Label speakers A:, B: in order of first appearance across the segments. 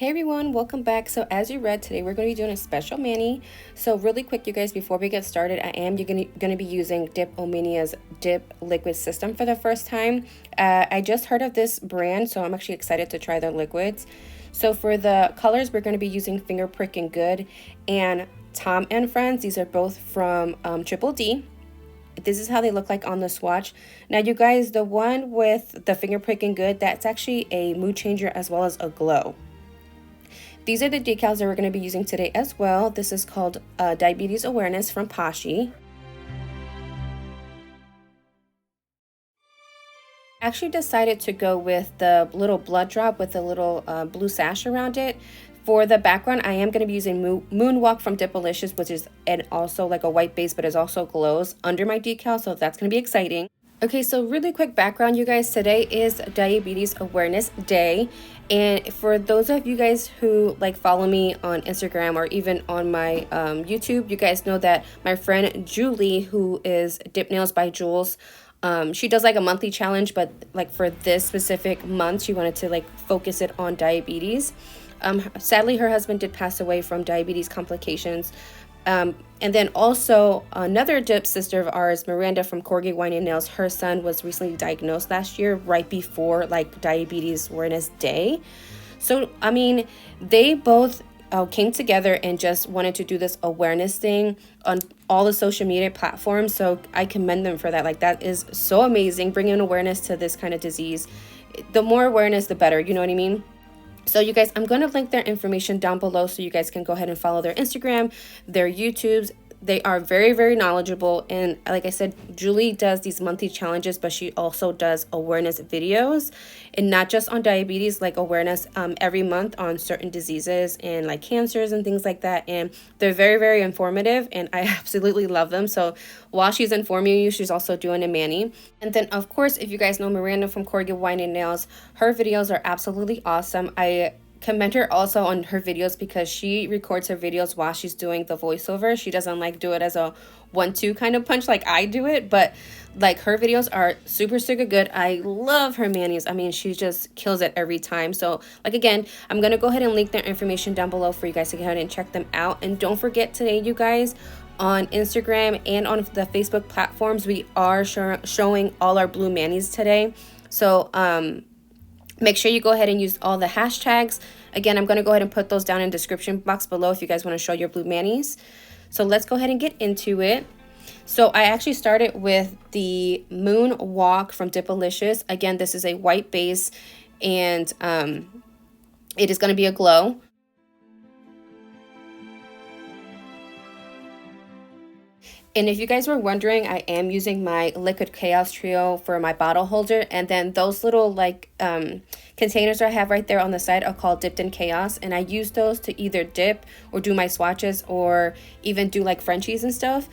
A: Hey everyone, welcome back. So as you read, today we're going to be doing a special mani. So really quick, you guys, before we get started, I am going to be using Dip-O-Mania's Dip Liquid System for the first time. I just heard of this brand, so I'm actually excited to try their liquids. So for the colors, we're going to be using Finger Prickin' Good and Tom and Friends. These are both from Triple D. This is how they look like on the swatch. Now you guys, the one with the Finger Prickin' Good, that's actually a mood changer as well as a glow. These are the decals that we're going to be using today as well. This is called Diabetes Awareness from Poshy. I actually decided to go with the little blood drop with a little blue sash around it. For the background, I am going to be using Moonwalk from Dipalicious, which is also like a white base, but it also glows under my decal, so that's going to be exciting. Okay, so really quick background, you guys. Today is Diabetes Awareness Day. And for those of you guys who follow me on Instagram or even on my YouTube, you guys know that my friend Julie, who is Dip Nails by Jules, she does a monthly challenge, but for this specific month, she wanted to focus it on diabetes. Sadly, her husband did pass away from diabetes complications. And then also another Dip sister of ours, Miranda from Corgi Wine and Nails, her son was recently diagnosed last year right before Diabetes Awareness Day. So I mean, they both came together and just wanted to do this awareness thing on all the social media platforms. So I commend them for that. That is so amazing, bringing awareness to this kind of disease. The more awareness, the better, you know what I mean? So you guys, I'm going to link their information down below so you guys can go ahead and follow their Instagram, their YouTubes. They are very, very knowledgeable. And like I said, Julie does these monthly challenges, but she also does awareness videos, and not just on diabetes, awareness every month on certain diseases and cancers and things like that. And they're very, very informative, and I absolutely love them. So while she's informing you, she's also doing a mani. And then of course, if you guys know Miranda from Corgi Wine and Nails, her videos are absolutely awesome. I commend her also on her videos because she records her videos while she's doing the voiceover. She doesn't do it as a 1-2 kind of punch like I do it, but her videos are super, super good. I love her manis. I mean, she just kills it every time. So again, I'm gonna go ahead and link their information down below for you guys to go ahead and check them out. And don't forget today, you guys, on Instagram and on the Facebook platforms, we are showing all our blue manis today. So make sure you go ahead and use all the hashtags. Again, I'm going to go ahead and put those down in the description box below if you guys want to show your blue manis. So let's go ahead and get into it. So I actually started with the Moonwalk from Dipalicious. Again, this is a white base, and it is going to be a glow. And if you guys were wondering, I am using my Liquid Chaos Trio for my bottle holder. And then those little containers I have right there on the side are called Dipped in Chaos. And I use those to either dip or do my swatches or even do Frenchies and stuff.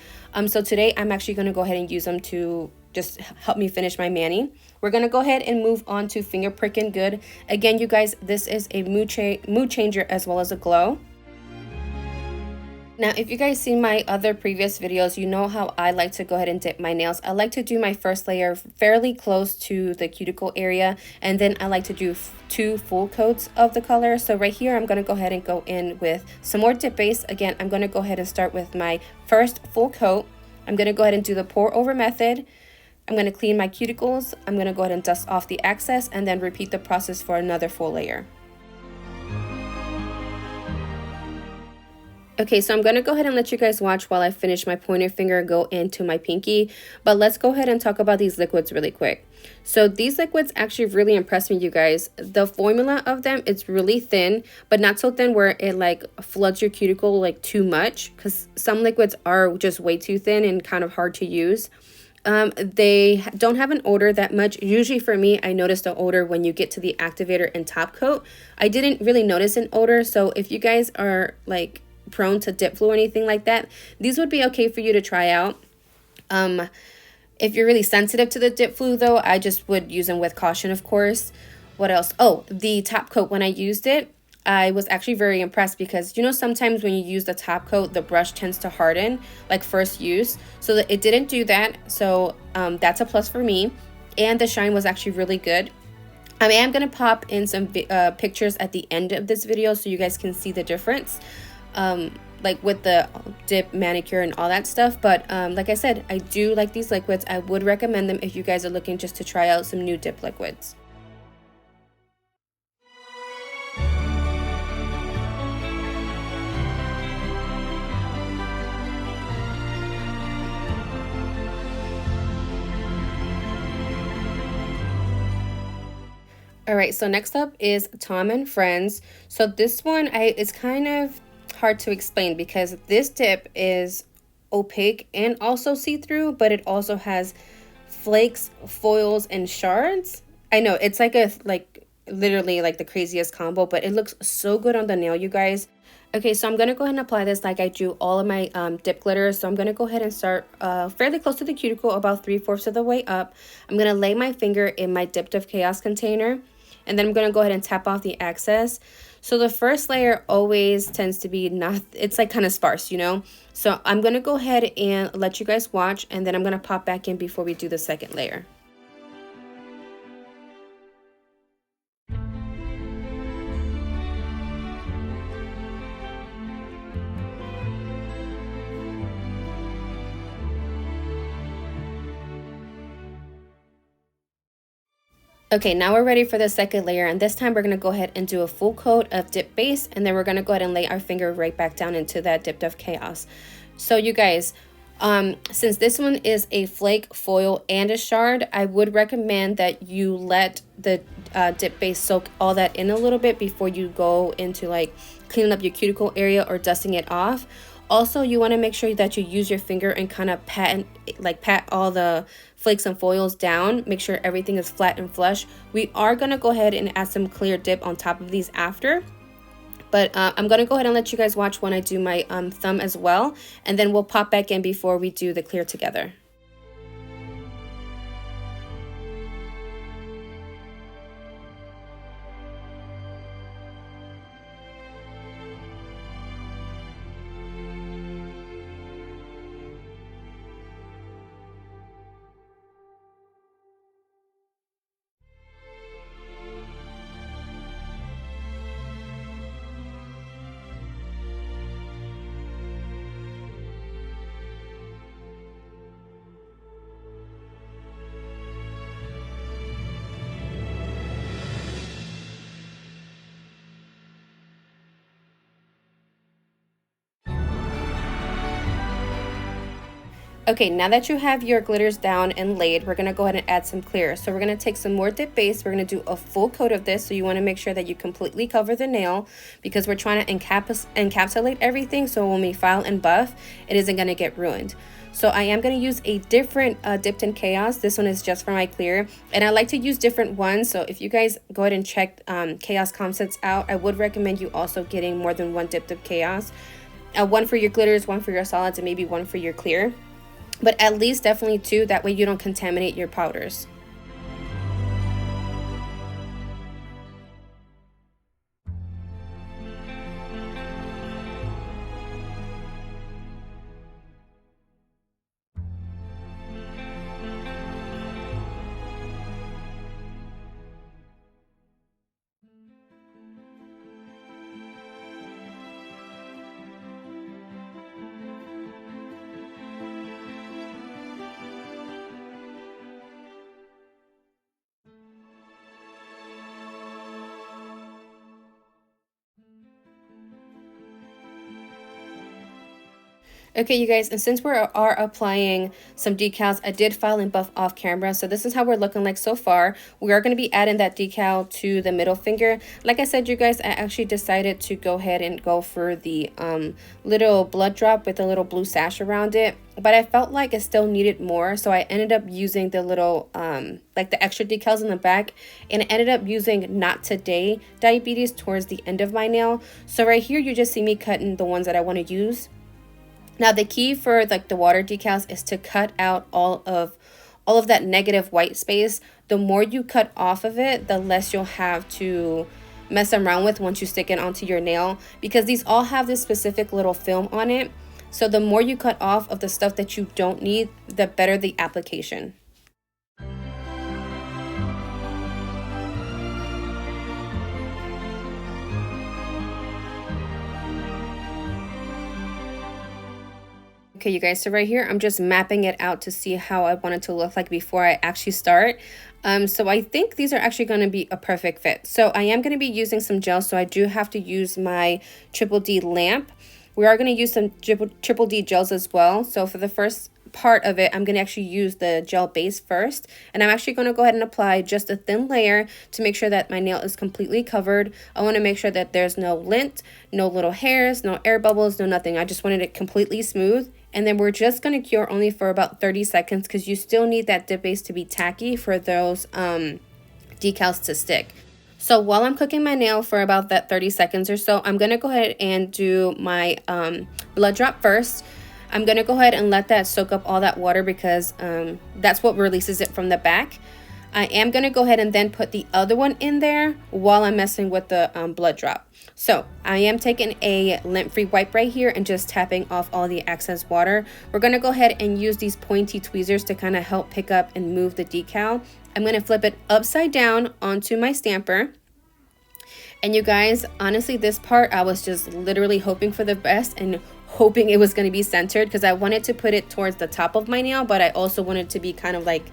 A: So today I'm actually going to go ahead and use them to just help me finish my mani. We're going to go ahead and move on to Finger Prickin' Good. Again, you guys, this is a mood changer as well as a glow. Now, if you guys see my other previous videos, you know how I like to go ahead and dip my nails. I like to do my first layer fairly close to the cuticle area, and then I like to do 2 full coats of the color. So right here, I'm going to go ahead and go in with some more dip base. Again, I'm going to go ahead and start with my first full coat. I'm going to go ahead and do the pour over method. I'm going to clean my cuticles. I'm going to go ahead and dust off the excess and then repeat the process for another full layer. Okay, so I'm going to go ahead and let you guys watch while I finish my pointer finger, go into my pinky. But let's go ahead and talk about these liquids really quick. So these liquids actually really impressed me, you guys. The formula of them, it's really thin, but not so thin where it floods your cuticle too much, because some liquids are just way too thin and kind of hard to use. They don't have an odor that much. Usually for me, I notice the odor when you get to the activator and top coat. I didn't really notice an odor. So if you guys are prone to dip flu or anything like that, these would be okay for you to try out. If you're really sensitive to the dip flu though, I just would use them with caution, of course. What else? Oh, the top coat, when I used it, I was actually very impressed because sometimes when you use the top coat, the brush tends to harden first use, so that it didn't do that. So that's a plus for me. And the shine was actually really good. I am going to pop in some pictures at the end of this video so you guys can see the difference, like with the dip manicure and all that stuff. But like I said, I do like these liquids. I would recommend them if you guys are looking just to try out some new dip liquids. All right, so next up is Tom and Friends. So this one it's kind of hard to explain because this dip is opaque and also see-through, but it also has flakes, foils, and shards. I know it's like literally like the craziest combo, but it looks so good on the nail, you guys. Okay, so I'm going to go ahead and apply this like I do all of my dip glitters. So I'm going to go ahead and start fairly close to the cuticle, about 3/4 of the way up. I'm going to lay my finger in my Dipped of Chaos container, and then I'm going to go ahead and tap off the excess. So the first layer always tends to be it's like kind of sparse, you know? So I'm going to go ahead and let you guys watch, and then I'm going to pop back in before we do the second layer. Okay, now we're ready for the second layer, and this time we're going to go ahead and do a full coat of dip base, and then we're going to go ahead and lay our finger right back down into that Dipped of Chaos. So you guys, since this one is a flake, foil, and a shard, I would recommend that you let the dip base soak all that in a little bit before you go into like cleaning up your cuticle area or dusting it off. Also, you want to make sure that you use your finger and kind of pat all the flakes and foils down. Make sure everything is flat and flush. We are going to go ahead and add some clear dip on top of these after. But I'm going to go ahead and let you guys watch when I do my thumb as well. And then we'll pop back in before we do the clear together. Okay, now that you have your glitters down and laid, we're going to go ahead and add some clear. So we're going to take some more dip base. We're going to do a full coat of this. So you want to make sure that you completely cover the nail because we're trying to encapsulate everything. So when we file and buff, it isn't going to get ruined. So I am going to use a different Dipped in Chaos. This one is just for my clear. And I like to use different ones. So if you guys go ahead and check Chaos Concepts out, I would recommend you also getting more than one Dipped of Chaos. One for your glitters, one for your solids, and maybe one for your clear. But at least definitely two, that way you don't contaminate your powders. Okay, you guys, and since we are applying some decals, I did file and buff off camera. So this is how we're looking like so far. We are going to be adding that decal to the middle finger. Like I said, you guys, I actually decided to go ahead and go for the little blood drop with a little blue sash around it. But I felt like it still needed more. So I ended up using the little, like the extra decals in the back. And I ended up using Not Today Diabetes towards the end of my nail. So right here, you just see me cutting the ones that I want to use. Now the key for like the water decals is to cut out all of that negative white space. The more you cut off of it, the less you'll have to mess around with once you stick it onto your nail, because these all have this specific little film on it. So the more you cut off of the stuff that you don't need, the better the application. Okay, you guys, so right here, I'm just mapping it out to see how I want it to look like before I actually start. So I think these are actually going to be a perfect fit. So I am going to be using some gel, so I do have to use my Triple D lamp. We are going to use some Triple D gels as well. So for the first part of it, I'm going to actually use the gel base first, and I'm actually going to go ahead and apply just a thin layer to make sure that my nail is completely covered. I want to make sure that there's no lint, no little hairs, no air bubbles, no nothing. I just wanted it completely smooth. And then we're just going to cure only for about 30 seconds because you still need that dip base to be tacky for those decals to stick. So while I'm cooking my nail for about that 30 seconds or so, I'm going to go ahead and do my blood drop first. I'm going to go ahead and let that soak up all that water because that's what releases it from the back. I am going to go ahead and then put the other one in there while I'm messing with the blood drop. So I am taking a lint-free wipe right here and just tapping off all the excess water. We're going to go ahead and use these pointy tweezers to kind of help pick up and move the decal. I'm going to flip it upside down onto my stamper. And you guys, honestly, this part, I was just literally hoping for the best and hoping it was going to be centered because I wanted to put it towards the top of my nail, but I also wanted to be kind of like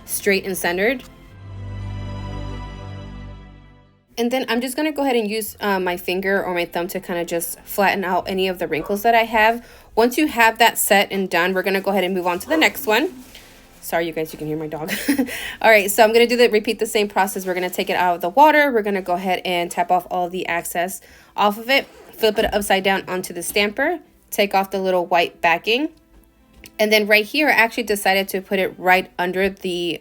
A: straight and centered. And then I'm just going to go ahead and use my finger or my thumb to kind of just flatten out any of the wrinkles that I have. Once you have that set and done, we're going to go ahead and move on to the next one. Sorry, you guys, you can hear my dog. All right, so I'm going to repeat the same process. We're going to take it out of the water. We're going to go ahead and tap off all the excess off of it. Flip it upside down onto the stamper. Take off the little white backing. And then right here, I actually decided to put it right under the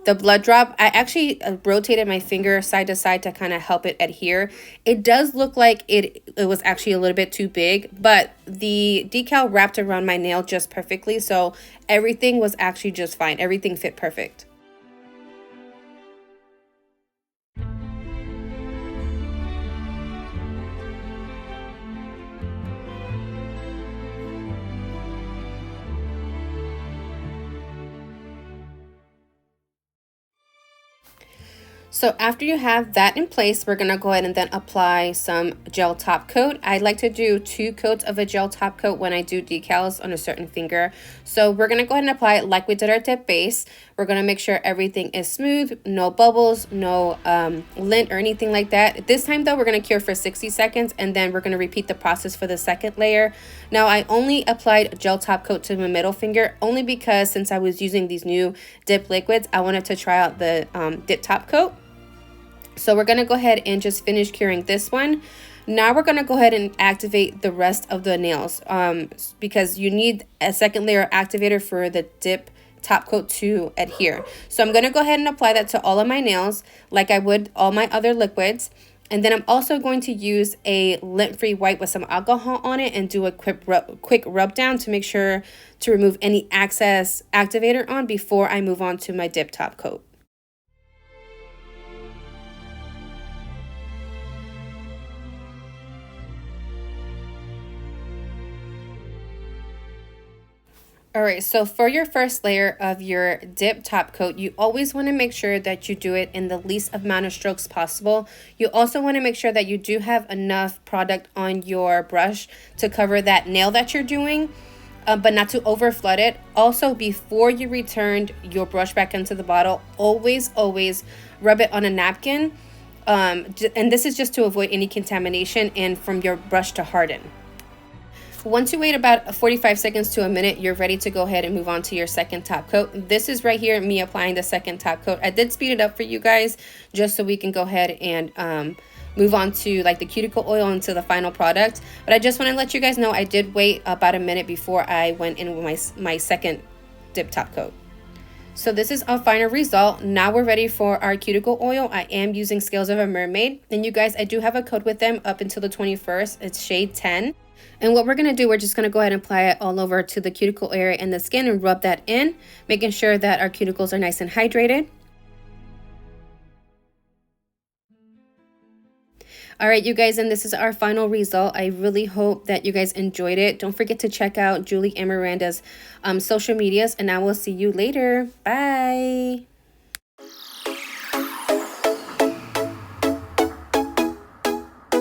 A: blood drop. I actually rotated my finger side to side to kind of help it adhere. It does look like it was actually a little bit too big, but the decal wrapped around my nail just perfectly, so everything was actually just fine. Everything fit perfect. So after you have that in place, we're going to go ahead and then apply some gel top coat. I like to do 2 coats of a gel top coat when I do decals on a certain finger. So we're going to go ahead and apply it like we did our dip base. We're going to make sure everything is smooth, no bubbles, no lint or anything like that. This time though, we're going to cure for 60 seconds and then we're going to repeat the process for the second layer. Now I only applied gel top coat to my middle finger only because since I was using these new dip liquids, I wanted to try out the dip top coat. So we're going to go ahead and just finish curing this one. Now we're going to go ahead and activate the rest of the nails because you need a second layer activator for the dip top coat to adhere. So I'm going to go ahead and apply that to all of my nails like I would all my other liquids. And then I'm also going to use a lint-free wipe with some alcohol on it and do a quick rub down to make sure to remove any excess activator on before I move on to my dip top coat. All right, so for your first layer of your dip top coat, you always want to make sure that you do it in the least amount of strokes possible. You also want to make sure that you do have enough product on your brush to cover that nail that you're doing, but not to over flood it. Also, before you returned your brush back into the bottle, always rub it on a napkin. And this is just to avoid any contamination and from your brush to harden. Once you wait about 45 seconds to a minute, you're ready to go ahead and move on to your second top coat. This is right here, me applying the second top coat. I did speed it up for you guys just so we can go ahead and move on to like the cuticle oil into the final product. But I just want to let you guys know I did wait about a minute before I went in with my second dip top coat. So this is our final result. Now we're ready for our cuticle oil. I am using Scales of a Mermaid. And you guys, I do have a code with them up until the 21st. It's shade 10. And what we're going to do, we're just going to go ahead and apply it all over to the cuticle area and the skin and rub that in, making sure that our cuticles are nice and hydrated. All right, you guys, and this is our final result. I really hope that you guys enjoyed it. Don't forget to check out Julie and Miranda's social medias, and I will see you later. Bye.